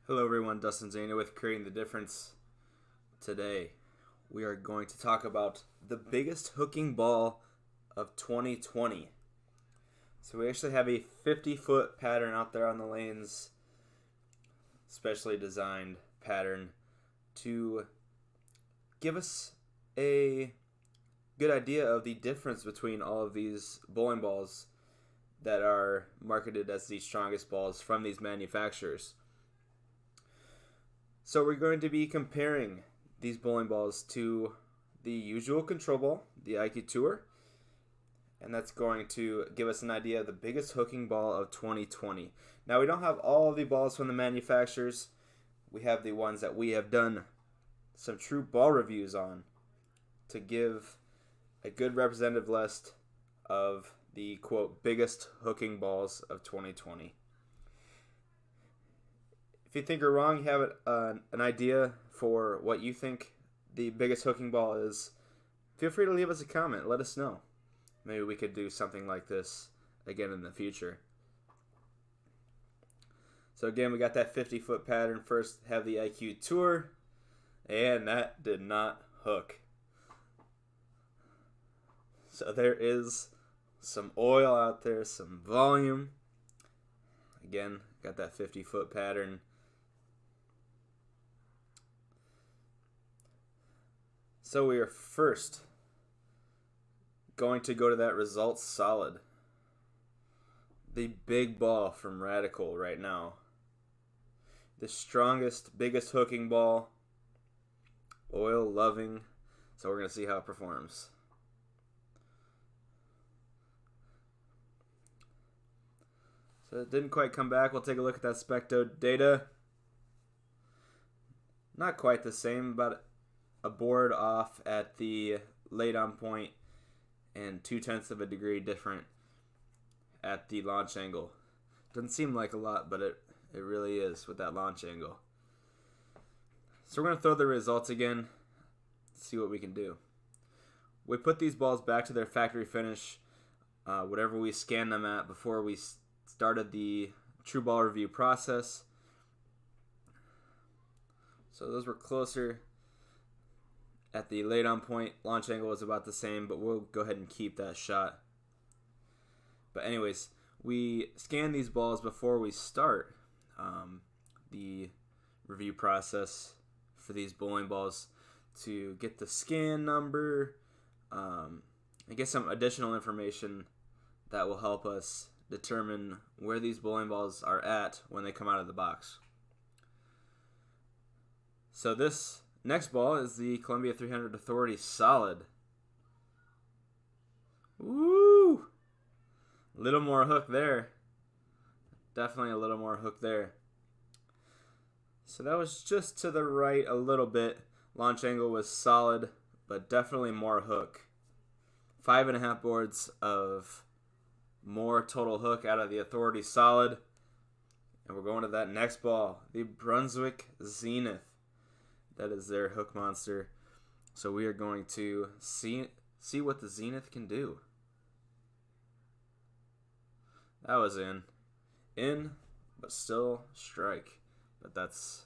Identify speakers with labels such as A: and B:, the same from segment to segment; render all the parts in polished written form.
A: Hello everyone, Dustin Zana with Creating the Difference. Today we are going to talk about the biggest hooking ball of 2020. So we actually have a 50-foot pattern out there on the lanes, specially designed pattern to give us a good idea of the difference between all of these bowling balls that are marketed as the strongest balls from these manufacturers. So we're going to be comparing these bowling balls to the usual control ball, the IQ Tour, and that's going to give us an idea of the biggest hooking ball of 2020. Now we don't have all of the balls from the manufacturers. We have the ones that we have done some TruBall reviews on to give a good representative list of the, quote, biggest hooking balls of 2020. If you think we're wrong, you have an idea for what you think the biggest hooking ball is, feel free to leave us a comment. Let us know. Maybe we could do something like this again in the future. So again, we got that 50-foot pattern. First, have the IQ Tour, and that did not hook. So there is some oil out there, some volume. Again, got that 50-foot pattern. So we are first going to go to that results solid. The big ball from Radical right now. The strongest, biggest hooking ball. Oil loving. So we're going to see how it performs. So it didn't quite come back. We'll take a look at that Specto data. Not quite the same, but a board off at the late on point and 0.2 of a degree different at the launch angle. Doesn't seem like a lot, but it really is with that launch angle. So we're going to throw the results again, see what we can do. We put these balls back to their factory finish, whatever we scanned them at before we started the TruBall review process. So those were closer. At the late on point, launch angle was about the same, but we'll go ahead and keep that shot. But anyways, we scan these balls before we start the review process for these bowling balls to get the scan number and get some additional information that will help us determine where these bowling balls are at when they come out of the box. So this next ball is the Columbia 300 Authority Solid. Woo! A little more hook there. Definitely a little more hook there. So that was just to the right a little bit. Launch angle was solid, but definitely more hook. 5.5 boards of more total hook out of the Authority Solid. And we're going to that next ball, the Brunswick Zenith. That is their hook monster. So we are going to see what the Zenith can do. That was in, but still strike. But that's,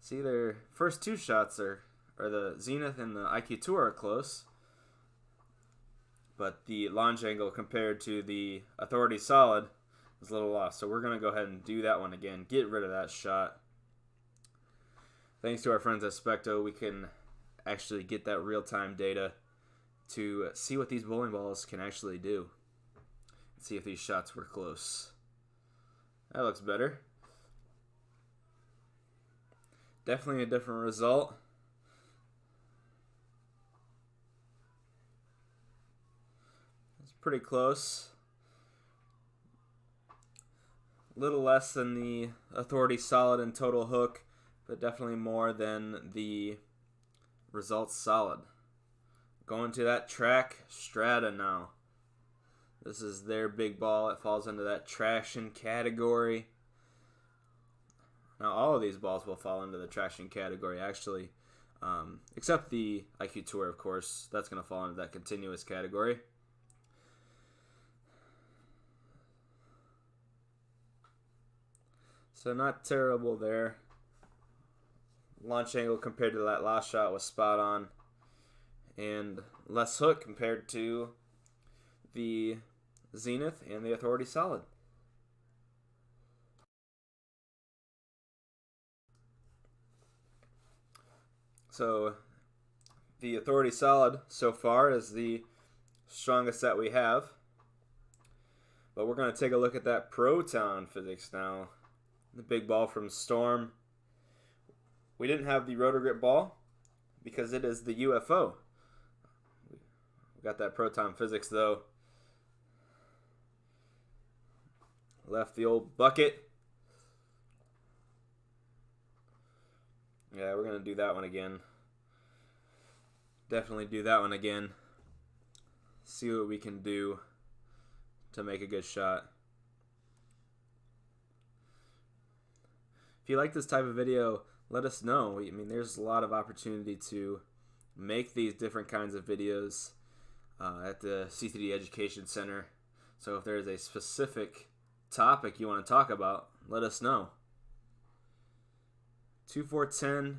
A: see, their first two shots are the Zenith and the IQ Tour are close. But the launch angle compared to the Authority Solid was a little off. So we're going to go ahead and do that one again. Get rid of that shot. Thanks to our friends at Specto, we can actually get that real-time data to see what these bowling balls can actually do. See if these shots were close. That looks better. Definitely a different result. It's pretty close. A little less than the Authority Solid and total hook, but definitely more than the results solid. Going to that track strata now. This is their big ball. It falls into that traction category. Now all of these balls will fall into the traction category actually, except the IQ Tour, of course. That's going to fall into that continuous category. So not terrible there. Launch angle compared to that last shot was spot on. And less hook compared to the Zenith and the Authority Solid. So the Authority Solid so far is the strongest that we have. But we're going to take a look at that proton physics now. The big ball from Storm. We didn't have the rotor grip ball because it is the UFO. We got that proton physics though. Left the old bucket. Yeah, we're going to do that one again. Definitely do that one again. See what we can do to make a good shot. If you like this type of video, let us know. I mean, there's a lot of opportunity to make these different kinds of videos at the CCD Education Center. So if there's a specific topic you want to talk about, let us know. 2-4-10.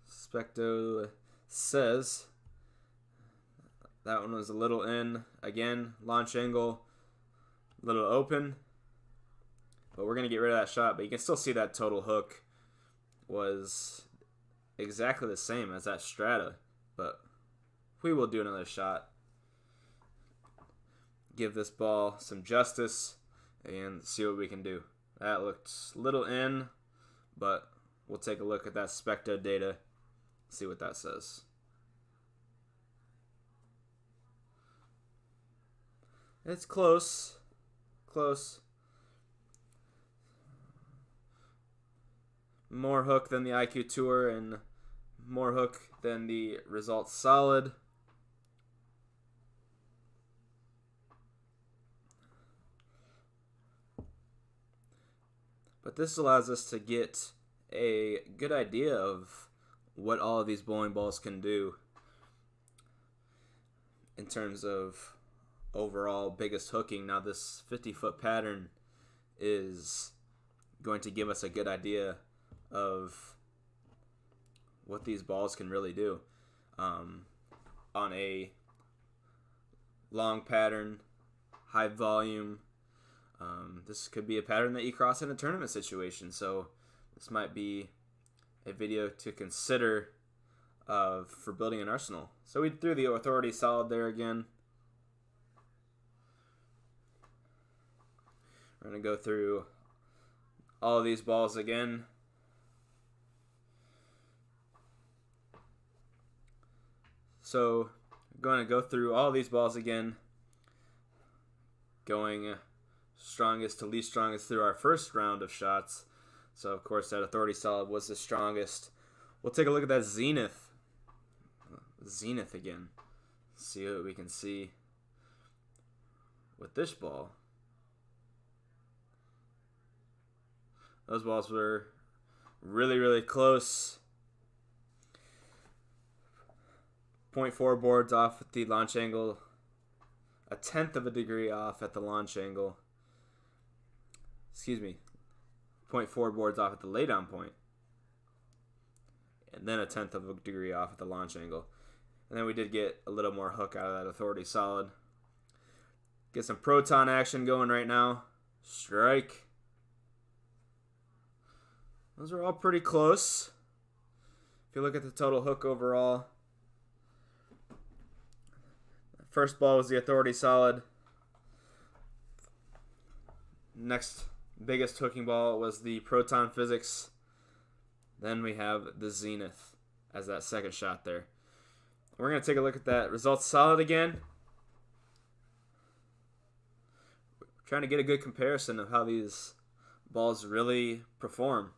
A: Specto says that one was a little in. Again, launch angle, a little open. But we're going to get rid of that shot. But you can still see that total hook was exactly the same as that strata. But we will do another shot. Give this ball some justice and see what we can do. That looked a little in, but we'll take a look at that Specto data, see what that says. It's close. Close. More hook than the IQ Tour and more hook than the Results Solid. But this allows us to get a good idea of what all of these bowling balls can do in terms of overall biggest hooking. Now this 50-foot pattern is going to give us a good idea of what these balls can really do. On a long pattern, high volume, this could be a pattern that you cross in a tournament situation. So this might be a video to consider for building an arsenal. So we threw the Authority Solid there again. We're going to go through all of these balls again. So I'm going to go through all these balls again, going strongest to least strongest through our first round of shots. So of course that Authority Solid was the strongest. We'll take a look at that Zenith. Zenith again. See what we can see with this ball. Those balls were really, really close. 0.4 boards off at the launch angle. 1/10 of a degree off at the launch angle. Excuse me. 0.4 boards off at the laydown point. And then 1/10 of a degree off at the launch angle. And then we did get a little more hook out of that Authority Solid. Get some proton action going right now. Strike. Those are all pretty close. If you look at the total hook overall, first ball was the Authority Solid. Next biggest hooking ball was the Proton Physics. Then we have the Zenith as that second shot there. We're going to take a look at that Results Solid again. We're trying to get a good comparison of how these balls really perform.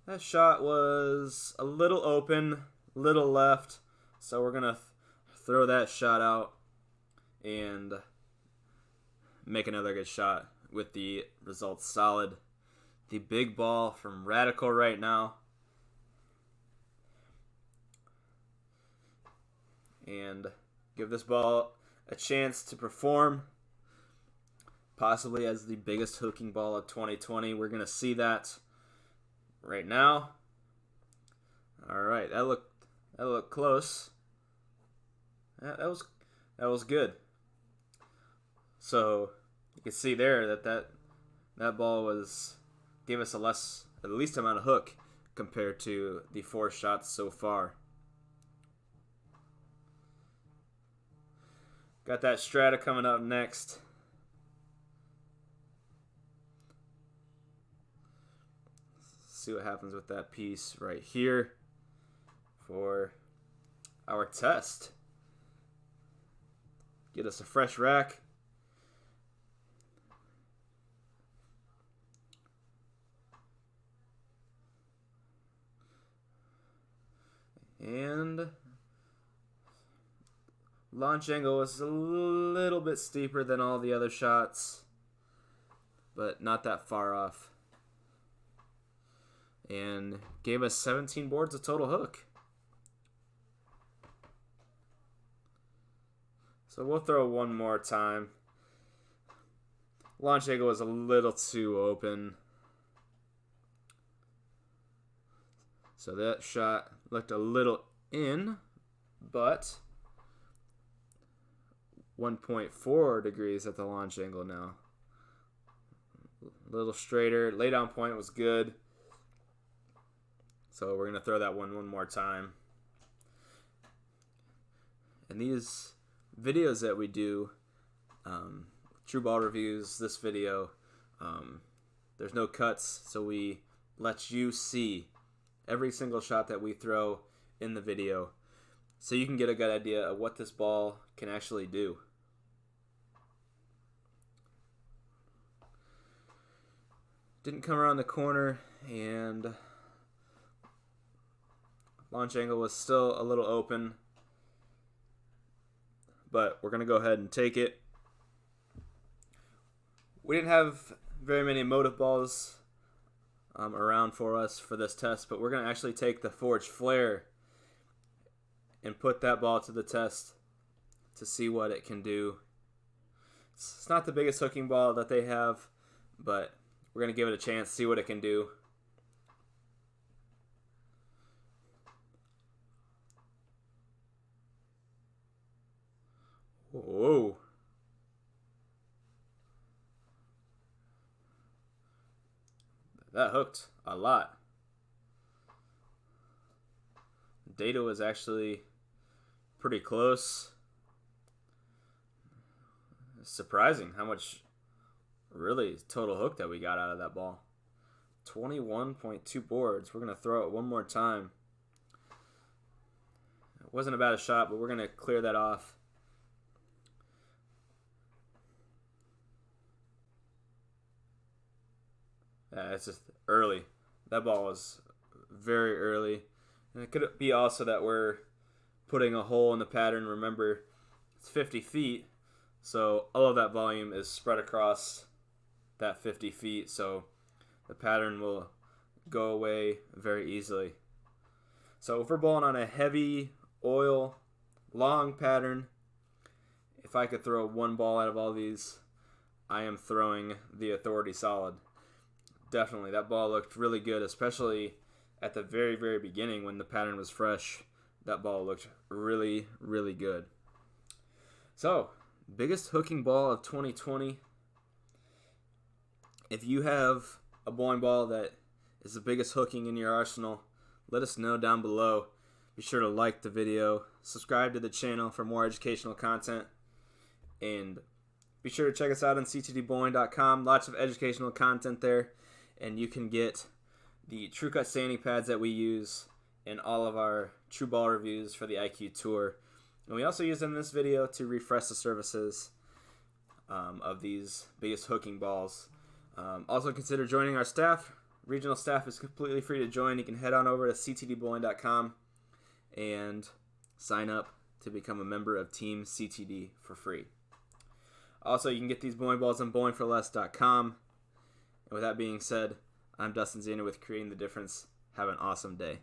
A: That shot was a little open, little left, so we're going to throw that shot out and make another good shot with the Results Solid. The big ball from Radical right now. And give this ball a chance to perform, possibly as the biggest hooking ball of 2020. We're going to see that right now. All right, that looked close. That was good. So you can see there that ball gave us the least amount of hook compared to the 4 shots so far. Got that strata coming up next. See what happens with that piece right here for our test. Get us a fresh rack. And launch angle was a little bit steeper than all the other shots, but not that far off. And gave us 17 boards of total hook. So we'll throw one more time. Launch angle was a little too open. So that shot looked a little in, but 1.4 degrees at the launch angle now. A little straighter. Lay down point was good. So we're going to throw that one more time. And these videos that we do, TruBall reviews, this video, there's no cuts, so we let you see every single shot that we throw in the video, so you can get a good idea of what this ball can actually do. Didn't come around the corner, and launch angle was still a little open, but we're going to go ahead and take it. We didn't have very many motive balls around for us for this test, but we're going to actually take the Forged Flare and put that ball to the test to see what it can do. It's not the biggest hooking ball that they have, but we're going to give it a chance, see what it can do. Whoa. That hooked a lot. Data was actually pretty close. Surprising how much really total hook that we got out of that ball. 21.2 boards. We're going to throw it one more time. It wasn't a bad shot, but we're going to clear that off. Yeah, it's just early. That ball was very early. And it could be also that we're putting a hole in the pattern. Remember, it's 50 feet, so all of that volume is spread across that 50 feet, so the pattern will go away very easily. So if we're bowling on a heavy oil, long pattern, if I could throw one ball out of all these, I am throwing the Authority Solid. Definitely, that ball looked really good, especially at the very, very beginning when the pattern was fresh. That ball looked really, really good. So, biggest hooking ball of 2020. If you have a bowling ball that is the biggest hooking in your arsenal, let us know down below. Be sure to like the video, subscribe to the channel for more educational content, and be sure to check us out on ctdbowling.com. Lots of educational content there. And you can get the TruCut sanding pads that we use in all of our TruBall reviews for the IQ Tour. And we also use them in this video to refresh the surfaces of these biggest hooking balls. Also consider joining our staff. Regional staff is completely free to join. You can head on over to ctdbowling.com and sign up to become a member of Team CTD for free. Also, you can get these bowling balls on bowlingforless.com. And with that being said, I'm Dustin Zena with Creating the Difference. Have an awesome day.